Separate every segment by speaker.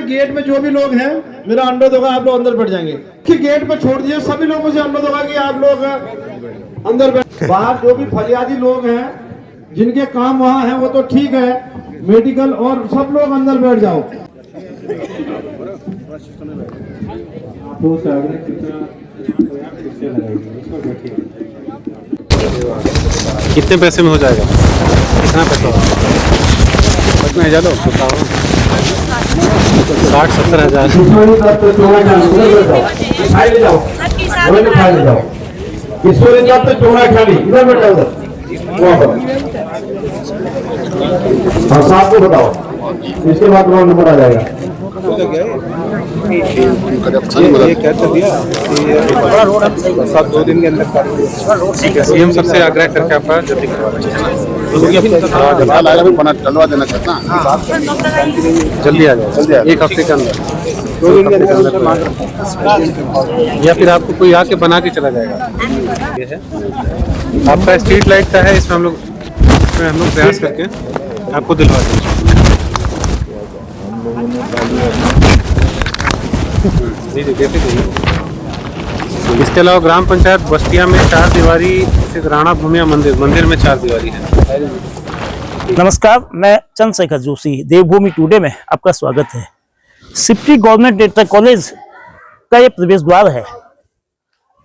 Speaker 1: Gate में जो भी लोग हैं मेरा अनुरोध होगा आप लोग अंदर बैठ जाएंगे कि गेट पे छोड़ दिए सभी लोगों से अनुरोध होगा कि आप लोग अंदर बैठ। बाहर जो भी फरियादी लोग हैं जिनके काम वहाँ हैं वो तो ठीक है, मेडिकल और सब लोग अंदर बैठ जाओ।
Speaker 2: कितने पैसे में हो जाएगा? कितना पैसा कितना ज़्यादा 60-70 हज़ार।
Speaker 1: साहब को बताओ, इसके बाद रोल नंबर आ जाएगा।
Speaker 2: ये क्या कर दिया सब 2 दिन के अंदर सीएम सबसे आग्रह करके आपका जल्दी
Speaker 3: डलवा देना चाहता
Speaker 2: जल्दी आ जाए 1 हफ्ते के अंदर 2 दिन के अंदर या फिर आपको कोई आके बना के चला जाएगा। ये है आपका स्ट्रीट लाइट का है, इसमें हम लोग प्रयास करके आपको दिलवा देंगे। जी देखते जाइए। इसके अलावा ग्राम पंचायत बस्तिया में 4 दीवारी स्थित राणा भूमिया मंदिर में 4 दीवारी है।
Speaker 4: नमस्कार, मैं चंद्रशेखर जोशी, देवभूमि टुडे में आपका स्वागत है। सिप्री गवर्नमेंट इंटर कॉलेज का ये प्रवेश द्वार है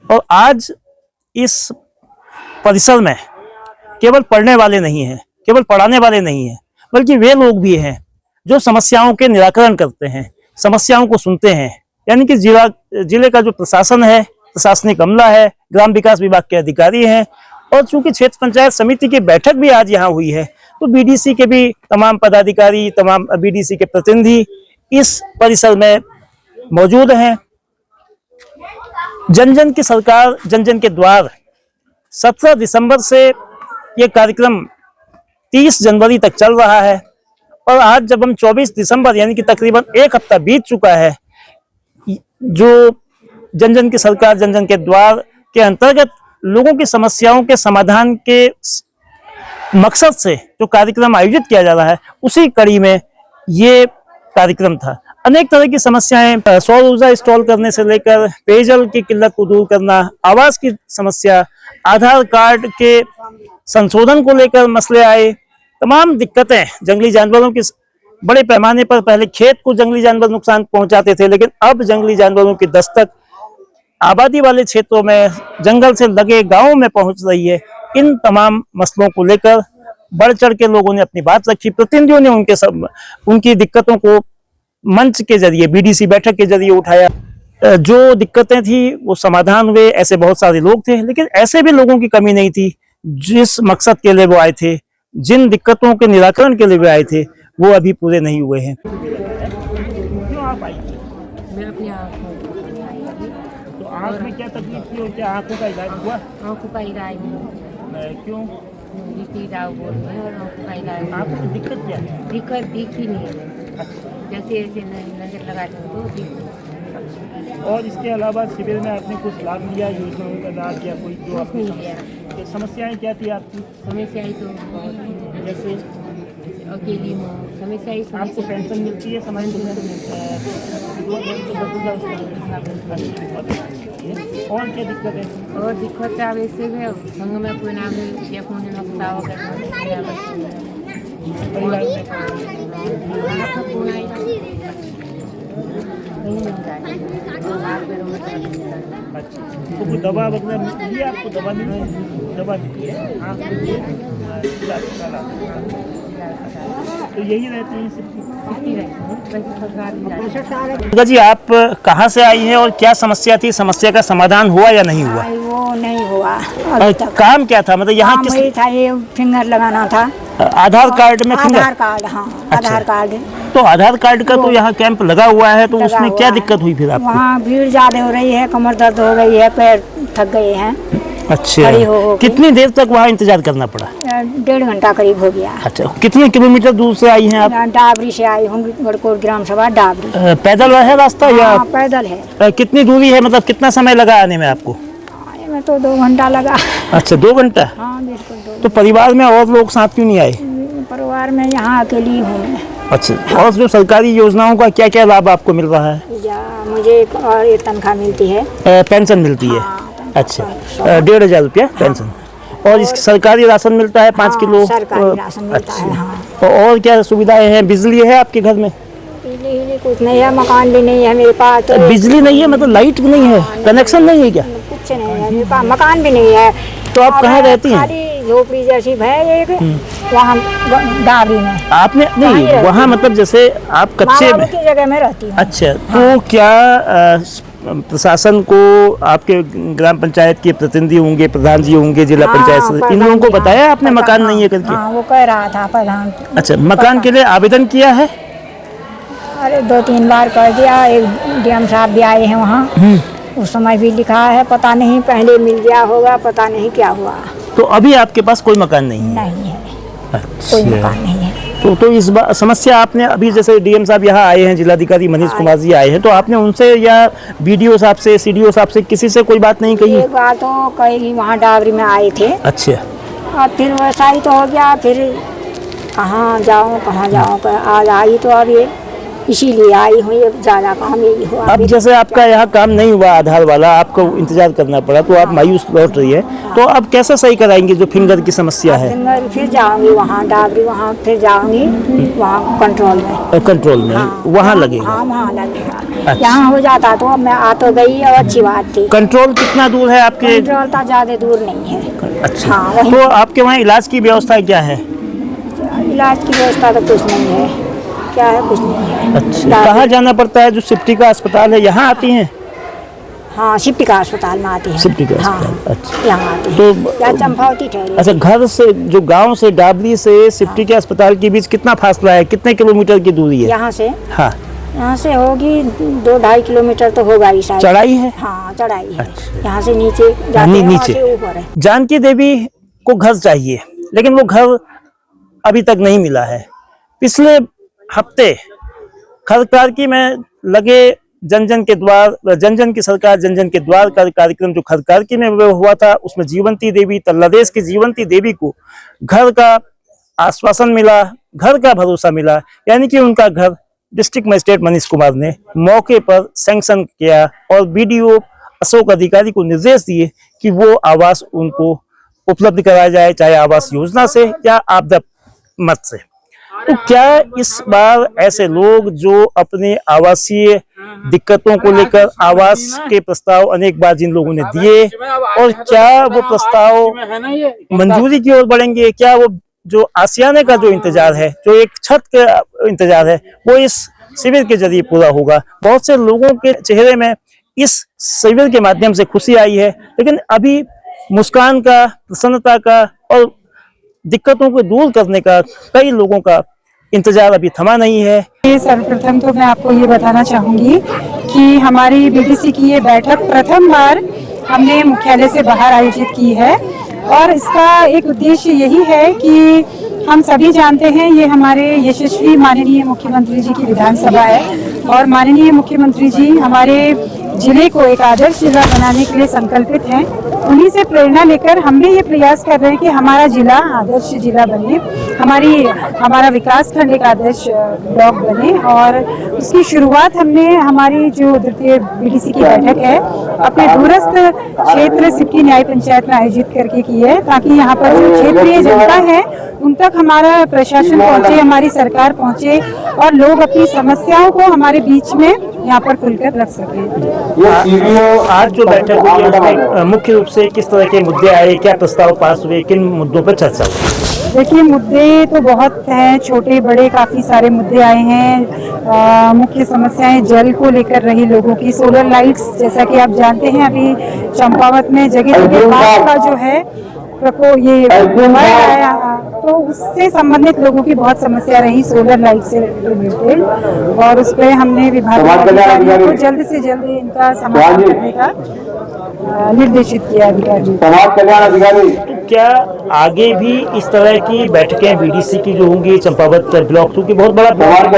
Speaker 4: और आज इस परिसर में केवल पढ़ने वाले नहीं हैं, केवल पढ़ाने वाले नहीं हैं, बल्कि वे लोग भी हैं जो समस्याओं के निराकरण करते हैं, समस्याओं को सुनते हैं। यानी कि जिले का जो प्रशासन है, प्रशासनिक अमला है, ग्राम विकास विभाग के अधिकारी हैं और चूंकि क्षेत्र पंचायत समिति की बैठक भी आज यहाँ हुई है तो बीडीसी के भी तमाम पदाधिकारी, तमाम बीडीसी के प्रतिनिधि इस परिसर में मौजूद हैं। जन जन की सरकार, जन जन के द्वार 17 दिसंबर से ये कार्यक्रम 30 जनवरी तक चल रहा है और आज जब हम 24 दिसंबर यानी कि तकरीबन 1 हफ्ता बीत चुका है, जो जन जन की सरकार, जन जन के द्वार के अंतर्गत लोगों की समस्याओं के समाधान के मकसद से जो कार्यक्रम आयोजित किया जा रहा है, उसी कड़ी में ये कार्यक्रम था। अनेक तरह की समस्याएं, सौर ऊर्जा इंस्टॉल करने से लेकर पेयजल की किल्लत को दूर करना, आवास की समस्या, आधार कार्ड के संशोधन को लेकर मसले आए, तमाम दिक्कतें, जंगली जानवरों की बड़े पैमाने पर पहले खेत को जंगली जानवर नुकसान पहुंचाते थे, लेकिन अब जंगली जानवरों की दस्तक आबादी वाले क्षेत्रों में, जंगल से लगे गांवों में पहुंच रही है। इन तमाम मसलों को लेकर बढ़ चढ़ के लोगों ने अपनी बात रखी, प्रतिनिधियों ने उनकी दिक्कतों को मंच के जरिए, बीडीसी बैठक के जरिए उठाया। जो दिक्कतें थी वो समाधान हुए। ऐसे बहुत सारे लोग थे, लेकिन ऐसे भी लोगों की कमी नहीं थी जिस मकसद के लिए वो आए थे, जिन दिक्कतों के निराकरण के लिए वो आए थे, वो अभी पूरे नहीं हुए हैं। तो आँख में क्या तकलीफ थी और क्या आँखों का इलाज हुआ?
Speaker 5: आँखों का इलाज
Speaker 4: क्यों?
Speaker 5: आपको
Speaker 4: दिक्कत क्या है?
Speaker 5: दिक्कत दिखती नहीं है, जैसे ऐसे नजर लगाते हो तो।
Speaker 4: और इसके अलावा शिविर में आपने कुछ लाभ लिया, योजनाओं का लाभ या कोई जो आपने
Speaker 5: लिया?
Speaker 4: समस्याएं क्या थी आपकी?
Speaker 5: समस्याएं तो बहुत, जैसे अकेली हूँ, समस्या ही।
Speaker 4: आपको पेंशन मिलती है समय और क्या दिक्कत है?
Speaker 5: और दिक्कत अब ऐसे है, संग में कोई नाम नहीं, या कोई नक्शा वगैरह
Speaker 4: तो कोई दवा वगैरह मिली है आपको? दवा नहीं, दवा तो यही रहती है। जी, आप कहाँ से आई हैं और क्या समस्या थी? समस्या का समाधान हुआ या नहीं हुआ?
Speaker 6: वो नहीं हुआ।
Speaker 4: काम क्या था? मतलब यहाँ
Speaker 6: किस था? ये फिंगर लगाना था
Speaker 4: आधार कार्ड में।
Speaker 6: आधार कार्ड, हाँ। अच्छा। आधार कार्ड,
Speaker 4: तो आधार कार्ड का तो यहाँ कैंप लगा हुआ है, तो उसमें क्या दिक्कत हुई फिर आपको?
Speaker 6: वहाँ भीड़ ज्यादा हो रही है, कमर दर्द हो गई है, पैर थक गए हैं।
Speaker 4: अच्छा, कितनी देर तक वहाँ इंतजार करना पड़ा?
Speaker 6: 1.5 घंटा करीब हो गया।
Speaker 4: अच्छा, कितने किलोमीटर दूर से आई हैं आप?
Speaker 6: डाबरी से आई हूँ, गढ़कोट ग्राम सभा डाबरी।
Speaker 4: पैदल है रास्ता? या
Speaker 6: पैदल है।
Speaker 4: कितनी दूरी है, मतलब कितना समय लगा आने में आपको?
Speaker 6: में तो 2 घंटा लगा।
Speaker 4: अच्छा 2 घंटा।
Speaker 6: हाँ बिल्कुल 2।
Speaker 4: तो परिवार में और लोग साथ क्यों नहीं आए?
Speaker 6: परिवार में यहाँ अकेली हूँ मैं।
Speaker 4: अच्छा, और जो सरकारी योजनाओं का क्या क्या लाभ आपको मिल रहा है?
Speaker 6: या मुझे और ये तनख्वाह मिलती है।
Speaker 4: पेंशन मिलती है।
Speaker 6: हाँ,
Speaker 4: अच्छा 1,500 रुपया पेंशन। और इस सरकारी राशन मिलता है 5 किलो।
Speaker 6: सरकारी राशन मिलता है। हाँ।
Speaker 4: तो और क्या सुविधाएं हैं? बिजली है आपके घर में?
Speaker 6: बिजली कुछ नहीं है, मकान भी नहीं है मेरे पास। तो
Speaker 4: बिजली नहीं है मतलब लाइट नहीं है, कनेक्शन नहीं है क्या?
Speaker 6: कुछ नहीं है मेरे पास, मकान भी नहीं है।
Speaker 4: तो आप कहाँ रहती हैं?
Speaker 6: खाली झोपड़ी जैसी है एक, वहाँ डाबरी में।
Speaker 4: आपने नहीं वहाँ मतलब जैसे आप कच्चे में
Speaker 6: की जगह में रहती हूँ।
Speaker 4: अच्छा तो क्या प्रशासन को, आपके ग्राम पंचायत के प्रतिनिधि होंगे, प्रधान जी होंगे, जिला पंचायत सदस्य, इन लोगों को बताया आपने मकान नहीं है करके?
Speaker 6: हाँ वो कह रहा था प्रधान।
Speaker 4: अच्छा मकान के लिए आवेदन किया है?
Speaker 6: अरे 2-3 बार कर दिया। एक डीएम साहब भी आए हैं वहाँ, उस समय भी लिखा है, पता नहीं पहले मिल गया होगा, पता नहीं क्या हुआ।
Speaker 4: तो अभी आपके पास कोई मकान नहीं है?
Speaker 6: नहीं है।
Speaker 4: अच्छा।
Speaker 6: कोई मकान नहीं है।
Speaker 4: तो इस बार समस्या आपने अभी, जैसे डीएम साहब यहाँ आए हैं, जिलाधिकारी मनीष कुमार जी आए हैं, तो आपने उनसे या बीडीओ साहब से, सीडीओ साहब से किसी से कोई बात नहीं कही?
Speaker 6: एक बार तो कहीं वहाँ डाबरी में आए थे।
Speaker 4: अच्छा।
Speaker 6: और फिर वैसा ही तो हो गया, फिर कहाँ जाऊँ आज आई तो अब ये इसीलिए आई हूँ, ये ज़्यादा काम यही हुआ।
Speaker 4: अब जैसे आपका यहाँ काम नहीं हुआ आधार वाला, आपको इंतजार करना पड़ा, तो आप मायूस लौट रही है, तो अब कैसे सही कराएंगे जो फिंगर की समस्या है?
Speaker 6: फिर जाऊंगी वहाँ डाबरी, वहाँ फिर जाऊंगी वहाँ कंट्रोल में।
Speaker 4: हाँ, वहाँ लगेगा।
Speaker 6: हाँ वहाँ लगेगा।
Speaker 4: अच्छा।
Speaker 6: यहाँ हो जाता तो अब मैं आ तो गई और अच्छी बात थी।
Speaker 4: कंट्रोल कितना दूर है आपके?
Speaker 6: कंट्रोल तो ज़्यादा दूर नहीं है।
Speaker 4: अच्छा।
Speaker 6: हाँ,
Speaker 4: तो आपके वहाँ इलाज की व्यवस्था क्या है?
Speaker 6: इलाज की व्यवस्था तो कुछ नहीं है, क्या है कुछ नहीं है।
Speaker 4: अच्छा, कहाँ जाना पड़ता है? जो सिप्टी का अस्पताल है यहाँ आती हैं?
Speaker 6: हाँ सिप्टी का अस्पताल में आती है।
Speaker 4: सिप्टी का अस्पताल।
Speaker 6: हाँ,
Speaker 4: अच्छा
Speaker 6: यहाँ आती है।
Speaker 4: तो
Speaker 6: या चंपावती ठहरी।
Speaker 4: अच्छा, घर से जो गांव से डाबरी से सिप्टी के अस्पताल के बीच कितना फासला है, कितने किलोमीटर की दूरी है?
Speaker 6: यहाँ से?
Speaker 4: हाँ
Speaker 6: यहाँ से होगी 2-2.5 किलोमीटर तो होगा ही शायद।
Speaker 4: चढ़ाई है?
Speaker 6: हाँ चढ़ाई है।
Speaker 4: अच्छा।
Speaker 6: यहाँ से नीचे जाते हैं, वहाँ से ऊपर है।
Speaker 4: जानकी देवी को घर चाहिए, लेकिन वो घर अभी तक नहीं मिला है। पिछले हफ्ते खरकार्की में लगे जन जन के द्वार, जन जन की सरकार जन जन के द्वार का कार्यक्रम जो खरकार्की में हुआ था, उसमें जीवंती देवी, तल्लादेश की जीवंती देवी को घर का आश्वासन मिला, घर का भरोसा मिला, यानी कि उनका घर डिस्ट्रिक्ट मजिस्ट्रेट मनीष कुमार ने मौके पर सैंक्शन किया और बीडीओ अशोक अधिकारी को निर्देश दिए कि वो आवास उनको उपलब्ध कराया जाए, चाहे आवास योजना से या आपदा मद से। तो क्या इस बार ऐसे लोग जो अपने आवासीय दिक्कतों को लेकर आवास के प्रस्ताव अनेक बार जिन लोगों ने दिए, और क्या वो प्रस्ताव मंजूरी की ओर बढ़ेंगे? क्या वो जो आसियाने का जो इंतजार है, जो एक छत का इंतजार है, वो इस शिविर के जरिए पूरा होगा? बहुत से लोगों के चेहरे में इस शिविर के माध्यम से खुशी आई है, लेकिन अभी मुस्कान का, प्रसन्नता का और दिक्कतों को दूर करने का कई लोगों का इंतजार अभी थमा नहीं है।
Speaker 3: सर्वप्रथम तो मैं आपको ये बताना चाहूँगी कि हमारी बीडीसी की ये बैठक प्रथम बार हमने मुख्यालय से बाहर आयोजित की है, और इसका एक उद्देश्य यही है कि हम सभी जानते हैं ये हमारे यशस्वी माननीय मुख्यमंत्री जी की विधानसभा है, और माननीय मुख्यमंत्री जी हमारे जिले को एक आदर्श जिला बनाने के लिए संकल्पित हैं। उन्हीं से प्रेरणा लेकर हम भी ये प्रयास कर रहे हैं कि हमारा जिला आदर्श जिला बने, हमारा विकास खंड एक आदर्श ब्लॉक बने, और उसकी शुरुआत हमने हमारी जो द्वितीय बीडीसी की बैठक है अपने दूरस्थ क्षेत्र सिप्टी न्याय पंचायत में आयोजित करके की है, ताकि यहाँ पर जो क्षेत्रीय जनता है उन तक हमारा प्रशासन पहुँचे, हमारी सरकार पहुँचे, और लोग अपनी समस्याओं को हमारे बीच में यहाँ पर खुलकर रख सकें।
Speaker 4: आज जो बैठक हुई है उसमें मुख्य रूप से किस तरह के मुद्दे आए, क्या प्रस्ताव पास हुए, किन मुद्दों पर चर्चा हुई?
Speaker 3: देखिए मुद्दे तो बहुत हैं, छोटे बड़े काफ़ी सारे मुद्दे आए हैं। मुख्य समस्याएं जल को लेकर रही लोगों की, सोलर लाइट्स, जैसा कि आप जानते हैं अभी चंपावत में जगह जगह बाढ़ का जो है ये आया, तो उससे संबंधित लोगों की बहुत समस्या रही सोलर लाइट से रिलेटेड, और उस पर हमने विभाग को जल्द से जल्द इनका समाधान करने का निर्देशित किया अधिकारी।
Speaker 1: समाज कल्याण अधिकारी।
Speaker 4: क्या आगे भी इस तरह की बैठकें बीडीसी की जो होंगी चंपावत ब्लॉक, क्योंकि बहुत बड़ा ब्लॉक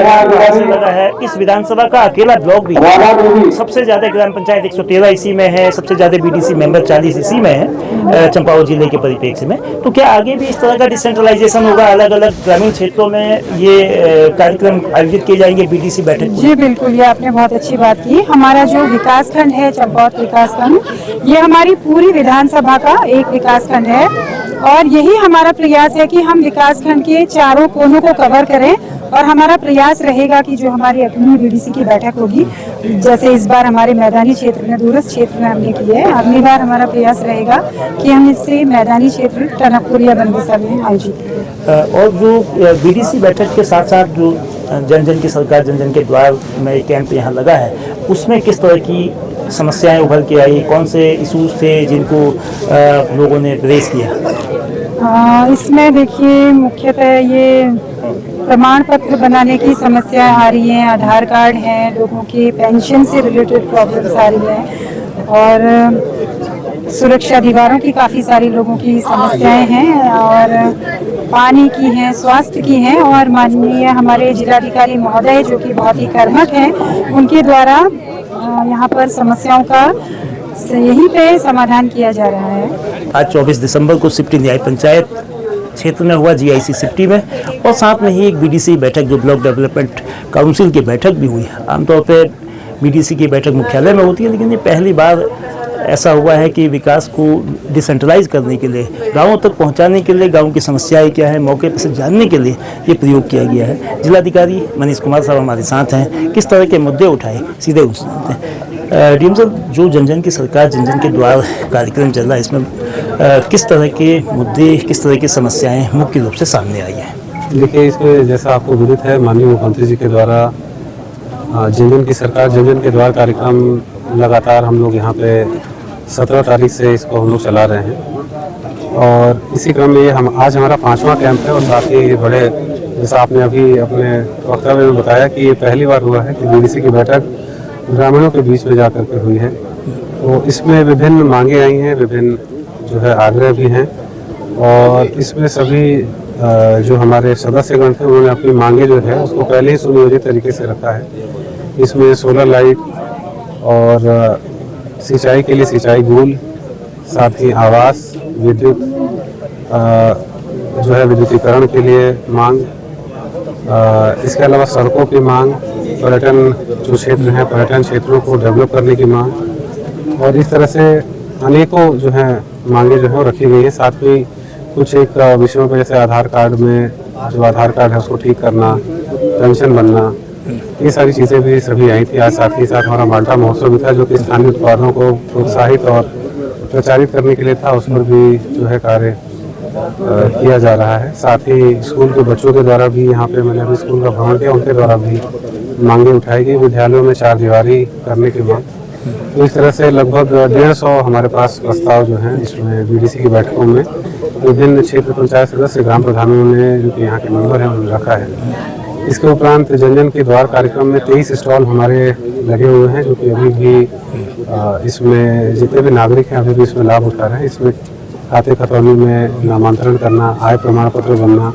Speaker 4: लगा है, इस विधानसभा का अकेला ब्लॉक भी सबसे ज्यादा ग्राम पंचायत 113 इसी में है, सबसे ज्यादा बीडीसी मेंबर 40 इसी में है चंपावत जिले के परिप्रेक्ष्य में। तो क्या आगे भी इस तरह का डिसेंट्रलाइजेशन होगा, अलग अलग ग्रामीण क्षेत्रों में ये कार्यक्रम आयोजित किए जाएंगे बीडीसी बैठक?
Speaker 3: जी बिल्कुल, ये आपने बहुत अच्छी बात की। हमारा जो विकासखंड है चंपावत विकासखंड, ये हमारी पूरी विधानसभा का एक विकासखंड है और यही हमारा प्रयास है कि हम विकासखंड के चारों कोनों को कवर करें। और हमारा प्रयास रहेगा कि जो हमारी अगली बीडीसी की बैठक होगी, जैसे इस बार हमारे मैदानी क्षेत्र में, दूरस्थ क्षेत्र में हमने की है, अगली बार हमारा प्रयास रहेगा कि हम इससे मैदानी क्षेत्र टनकपुर या बनबसा में आयोजित करें।
Speaker 4: और जो बीडीसी बैठक के साथ साथ जो जन जन की सरकार जन जन के द्वार में कैंप यहाँ लगा है, उसमें किस तरह की समस्याएं उभर के आई, कौन से इशूज थे जिनको लोगों ने रेस किया?
Speaker 3: इसमें देखिए मुख्यतः ये प्रमाण पत्र बनाने की समस्याएं आ रही हैं, आधार कार्ड हैं, लोगों की पेंशन से रिलेटेड प्रॉब्लम्स आ रही हैं और सुरक्षा दीवारों की काफ़ी सारी लोगों की समस्याएं हैं और पानी की हैं, स्वास्थ्य की हैं और माननीय हमारे जिलाधिकारी महोदय जो कि बहुत ही कर्मठ हैं, उनके द्वारा यहाँ पर समस्याओं का यहीं पे समाधान किया जा रहा है।
Speaker 4: आज 24 दिसंबर को सिफ्टी न्याय पंचायत क्षेत्र में हुआ, जीआईसी सिफ्टी में, और साथ में ही एक बीडीसी बैठक जो ब्लॉक डेवलपमेंट काउंसिल की बैठक भी हुई। आमतौर पे बीडीसी की बैठक मुख्यालय में होती है, लेकिन ये पहली बार ऐसा हुआ है कि विकास को डिसेंट्रलाइज करने के लिए, गांवों तक पहुंचाने के लिए, गांव की समस्याएं क्या है मौके पर से जानने के लिए ये प्रयोग किया गया है। जिलाधिकारी मनीष कुमार साहब हमारे साथ हैं, किस तरह के मुद्दे उठाए सीधे उनसे जानते हैं। डीएम सर, जो जन जन की सरकार जन जन के द्वार कार्यक्रम चल रहा है, इसमें किस तरह के मुद्दे, किस तरह की समस्याएं मुख्य रूप से सामने आई हैं?
Speaker 2: देखिए, इसमें जैसा आपको विदित है, माननीय मुख्यमंत्री जी के द्वारा जन जन की सरकार जन जन के द्वार कार्यक्रम लगातार हम लोग यहाँ पे 17 तारीख से इसको हम लोग चला रहे हैं और इसी क्रम में हम आज हमारा 5वां कैंप है और साथ ही बड़े, जैसा आपने अभी अपने वक्तव्य में बताया कि ये पहली बार हुआ है कि बीडीसी की बैठक ग्रामीणों के बीच में जाकर के हुई है। तो इसमें विभिन्न मांगे आई हैं, विभिन्न जो है आग्रह भी हैं और इसमें सभी जो हमारे सदस्यगण थे उन्होंने अपनी मांगे जो है उसको पहले ही सुनियोजित तरीके से रखा है। इसमें सोलर लाइट और सिंचाई के लिए सिंचाई गूल, साथ ही आवास, विद्युत जो है विद्युतीकरण के लिए मांग, इसके अलावा सड़कों की मांग, पर्यटन जो क्षेत्र हैं पर्यटन क्षेत्रों को डेवलप करने की मांग और इस तरह से अनेकों जो है मांगे जो है वो रखी गई है। साथ ही कुछ एक विषयों पर जैसे आधार कार्ड में जो आधार कार्ड है उसको ठीक करना, पेंशन बनना, ये सारी चीज़ें भी सभी आई थी। आज साथ ही साथ हमारा माल्टा महोत्सव भी था जो कि स्थानीय उत्पादों को प्रोत्साहित और प्रचारित करने के लिए था, उस पर भी जो है कार्य किया जा रहा है। साथ ही स्कूल के बच्चों के द्वारा भी यहाँ पे मैंने अभी स्कूल का भ्रमण किया, उनके द्वारा भी मांगे उठाई गई, विद्यालयों में 4 दीवारी करने की मांग। तो इस तरह से लगभग 150 हमारे पास प्रस्ताव जो हैं इसमें बीडीसी की बैठकों में विभिन्न क्षेत्र पंचायत सदस्य ग्राम प्रधानों ने जो कि यहाँ के मेंबर हैं उन्होंने रखा है। इसके उपरांत जन जन के द्वार कार्यक्रम में 23 स्टॉल हमारे लगे हुए हैं जो कि अभी भी इसमें जितने भी नागरिक हैं अभी भी इसमें लाभ उठा रहे हैं। इसमें खाते खतौनी में नामांतरण करना, आय प्रमाण पत्र बनना,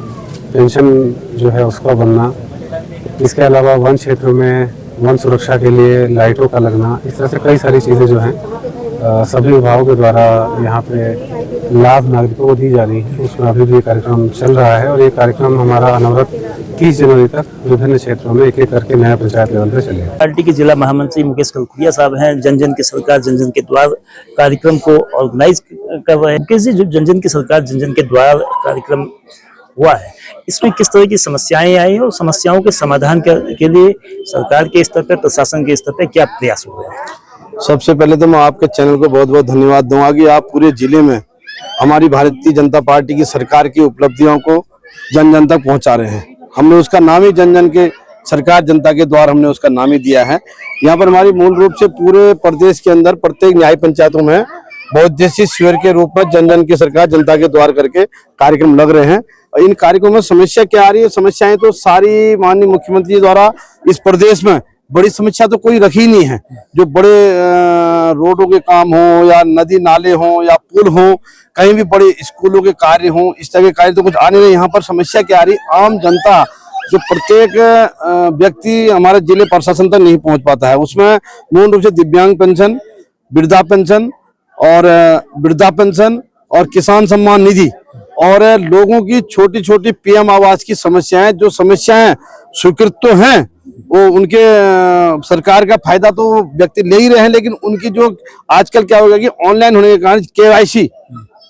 Speaker 2: पेंशन जो है उसका बनना, इसके अलावा वन क्षेत्र में वन सुरक्षा के लिए लाइटों का लगना, इस तरह से कई सारी चीज़ें जो हैं सभी विभागों के द्वारा यहाँ पे लाभ नागरिकों को दी जा रही है। उसमें अभी भी कार्यक्रम चल रहा है और ये कार्यक्रम हमारा अनवरत 30 जनवरी तक विभिन्न क्षेत्रों में एक एक करके नया पंचायत लेवल पर चलेगा।
Speaker 4: पार्टी के जिला महामंत्री मुकेश कलखुरिया साहब हैं, जन जन की सरकार जन जन के द्वार कार्यक्रम को ऑर्गेनाइज कर रहे हैं। मुकेश जी, जो जन जन की सरकार जन जन के द्वार कार्यक्रम हुआ है, इसमें किस तरह की समस्याएं आई और समस्याओं के समाधान के लिए सरकार के स्तर पर, प्रशासन के स्तर पर क्या प्रयास हो रहे हैं?
Speaker 1: सबसे पहले तो मैं आपके चैनल को बहुत बहुत धन्यवाद दूंगा कि आप पूरे जिले में हमारी भारतीय जनता पार्टी की सरकार की उपलब्धियों को जन जन तक पहुंचा रहे हैं। हमने उसका नाम ही जन जन के सरकार जनता के द्वार हमने उसका नाम ही दिया है। यहाँ पर हमारी मूल रूप से पूरे प्रदेश के अंदर प्रत्येक न्याय पंचायतों में बहुउद्देशीय शिविर के रूप में जन जन की सरकार जनता के द्वार करके कार्यक्रम लग रहे हैं। और इन कार्यक्रमों में समस्या क्या आ रही है? समस्याएं तो सारी माननीय मुख्यमंत्री द्वारा इस प्रदेश में बड़ी समस्या तो कोई रखी नहीं है। जो बड़े
Speaker 7: रोडों के काम हो या नदी नाले हो या पुल हो, कहीं भी बड़े स्कूलों के कार्य हो, इस तरह के कार्य तो कुछ आ नहीं रहे। यहाँ पर समस्या क्या आ रही, आम जनता जो प्रत्येक व्यक्ति हमारे जिले प्रशासन तक नहीं पहुंच पाता है। उसमें मूल रूप से दिव्यांग पेंशन, वृद्धा पेंशन और किसान सम्मान निधि और लोगों की छोटी छोटी पीएम आवास की समस्याएं, जो समस्याएं स्वीकृत तो हैं, वो उनके सरकार का फायदा तो व्यक्ति ले ही रहे हैं, लेकिन उनकी जो आजकल क्या हो गया कि ऑनलाइन होने के कारण केवाईसी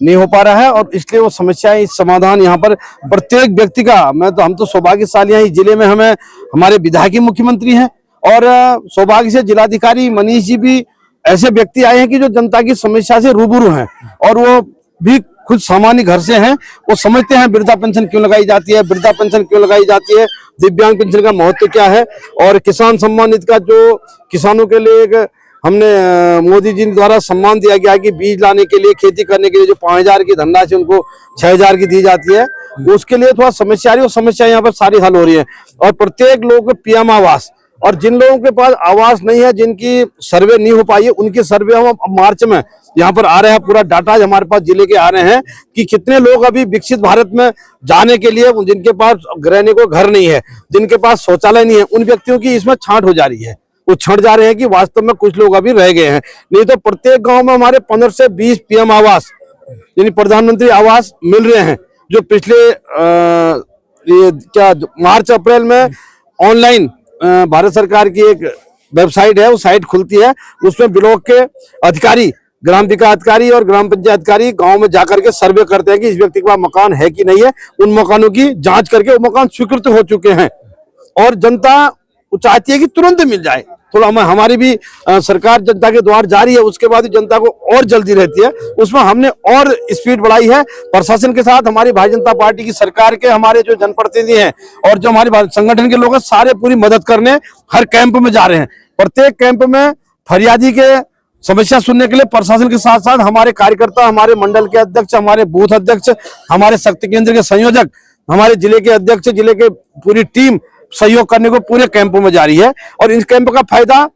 Speaker 7: नहीं हो पा रहा है और इसलिए वो समस्याएं इस समाधान यहाँ पर प्रत्येक व्यक्ति का, हम तो सौभाग्यशाली हैं इस जिले में, हमें हमारे विधायक मुख्यमंत्री हैं और सौभाग्य से जिलाधिकारी मनीष जी भी ऐसे व्यक्ति आए हैं कि जो जनता की समस्या से रूबरू हैं और वो भी खुद सामान्य घर से हैं। वो समझते हैं वृद्धा पेंशन क्यों लगाई जाती है, दिव्यांग पेंशन का महत्व क्या है और किसान सम्मान निधि का जो किसानों के लिए एक हमने मोदी जी द्वारा सम्मान दिया गया है कि बीज लाने के लिए, खेती करने के लिए जो 5,000 की धनराशि उनको 6,000 की दी जाती है, उसके लिए थोड़ा समस्या आ रही है। वो समस्या यहाँ पर सारी हल हो रही है और प्रत्येक लोग को पीएम आवास, और जिन लोगों के पास आवास नहीं है, जिनकी सर्वे नहीं हो पाई है, उनकी सर्वे हम मार्च में यहाँ पर आ रहे हैं। पूरा डाटा हमारे पास जिले के आ रहे हैं कि कितने लोग अभी विकसित भारत में जाने के लिए, जिनके पास रहने को घर नहीं है, जिनके पास शौचालय नहीं है, उन व्यक्तियों की इसमें छांट हो जा रही है। वो छंट जा रहे हैं कि वास्तव में कुछ लोग अभी रह गए हैं। नहीं तो प्रत्येक गांव में हमारे 15 से 20 पीएम आवास यानी प्रधानमंत्री आवास मिल रहे हैं, जो पिछले मार्च अप्रैल में ऑनलाइन भारत सरकार की एक वेबसाइट है, वो साइट खुलती है, उसमें ब्लॉक के अधिकारी, ग्राम विकास अधिकारी और ग्राम पंचायत अधिकारी गांव में जाकर के सर्वे करते हैं कि इस व्यक्ति के पास मकान है कि नहीं है। उन मकानों की जांच करके वो मकान स्वीकृत हो चुके हैं और जनता चाहती है कि तुरंत मिल जाए। थोड़ा हमारी भी सरकार जनता के द्वार जारी है, उसके बाद जनता को और जल्दी रहती है, उसमें हमने और स्पीड बढ़ाई है। प्रशासन के साथ हमारी भारतीय जनता पार्टी की सरकार के हमारे जो जनप्रतिनिधि हैं और जो हमारे संगठन के लोग हैं, सारे पूरी मदद करने हर कैंप में जा रहे हैं। प्रत्येक कैंप में फरियादी के समस्या सुनने के लिए प्रशासन के साथ साथ हमारे कार्यकर्ता, हमारे मंडल के अध्यक्ष, हमारे बूथ अध्यक्ष, हमारे शक्ति केंद्र के संयोजक, हमारे जिले के अध्यक्ष, जिले के पूरी टीम सहयोग करने को पूरे कैंपों में जारी है और इन कैंप का फायदा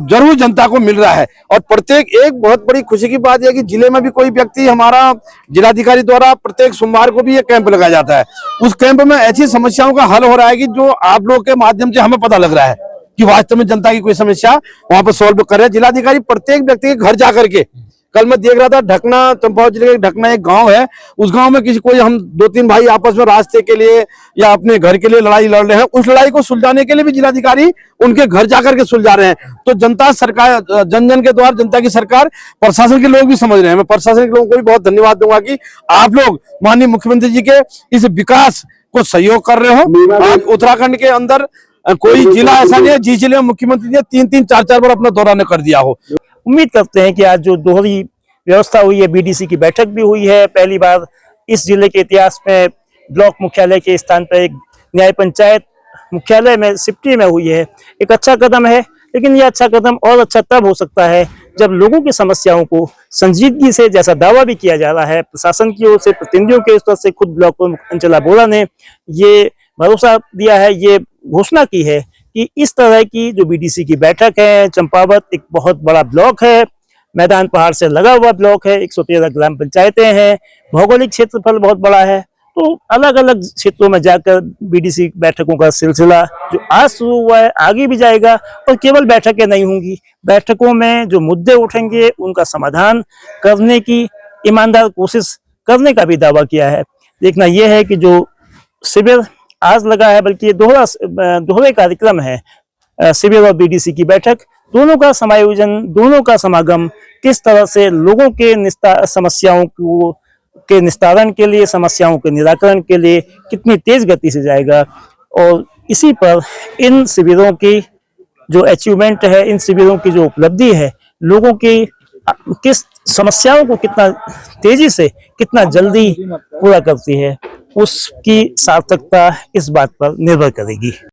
Speaker 7: जरूर जनता को मिल रहा है। और प्रत्येक एक बहुत बड़ी खुशी की बात यह है कि जिले में भी कोई व्यक्ति, हमारा जिलाधिकारी द्वारा प्रत्येक सोमवार को भी ये कैंप लगाया जाता है। उस कैंप में ऐसी समस्याओं का हल हो रहा है कि जो आप लोग के माध्यम से हमें पता लग रहा है कि वास्तव में जनता की कोई समस्या वहां पर सॉल्व कर रहे हैं। जिलाधिकारी प्रत्येक व्यक्ति के घर जाकर के, कल मैं देख रहा था ढकना, चंपावत जिले के ढकना एक गांव है, उस गांव में कोई हम 2-3 भाई आपस में रास्ते के लिए या अपने घर के लिए लड़ाई लड़ रहे हैं, उस लड़ाई को सुलझाने के लिए भी जिलाधिकारी उनके घर जाकर के सुलझा रहे हैं। तो जनता सरकार, जन जन के द्वार जनता की सरकार, प्रशासन के लोग भी समझ रहे हैं। मैं प्रशासन के लोगों को भी बहुत धन्यवाद दूंगा कि आप लोग माननीय मुख्यमंत्री जी के इस विकास को सहयोग कर रहे हो। आज उत्तराखंड के अंदर कोई जिला ऐसा नहीं है जिस जिले में मुख्यमंत्री ने 3-3, 4-4 बार अपना दौरा न कर दिया हो।
Speaker 4: उम्मीद करते हैं कि आज जो दोहरी व्यवस्था हुई है, बीडीसी की बैठक भी हुई है, पहली बार इस जिले के इतिहास में ब्लॉक मुख्यालय के स्थान पर एक न्याय पंचायत मुख्यालय में सिप्टी में हुई है, एक अच्छा कदम है। लेकिन यह अच्छा कदम और अच्छा तब हो सकता है जब लोगों की समस्याओं को संजीदगी से, जैसा दावा भी किया जा रहा है प्रशासन की ओर से, प्रतिनिधियों के स्तर से, खुद ब्लॉक प्रमुख अंचला बोरा ने ये भरोसा दिया है, ये घोषणा की है कि इस तरह की जो बीडीसी की बैठक है, चंपावत एक बहुत बड़ा ब्लॉक है, मैदान पहाड़ से लगा हुआ ब्लॉक है, 113 ग्राम पंचायतें हैं, भौगोलिक क्षेत्रफल बहुत बड़ा है, तो अलग अलग क्षेत्रों में जाकर बीडीसी बैठकों का सिलसिला जो आज शुरू हुआ है आगे भी जाएगा। और केवल बैठकें नहीं होंगी, बैठकों में जो मुद्दे उठेंगे उनका समाधान करने की ईमानदार कोशिश करने का भी दावा किया है। देखना यह है कि जो शिविर आज लगा है, बल्कि ये दोहरे कार्यक्रम है, शिविर और बीडीसी की बैठक, दोनों का समायोजन, दोनों का समागम किस तरह से लोगों के समस्याओं के निस्तारण के लिए, समस्याओं के निराकरण के लिए कितनी तेज गति से जाएगा, और इसी पर इन शिविरों की जो अचीवमेंट है, इन शिविरों की जो उपलब्धि है, लोगों की किस समस्याओं को कितना तेजी से, कितना जल्दी पूरा करती है, उसकी सार्थकता इस बात पर निर्भर करेगी।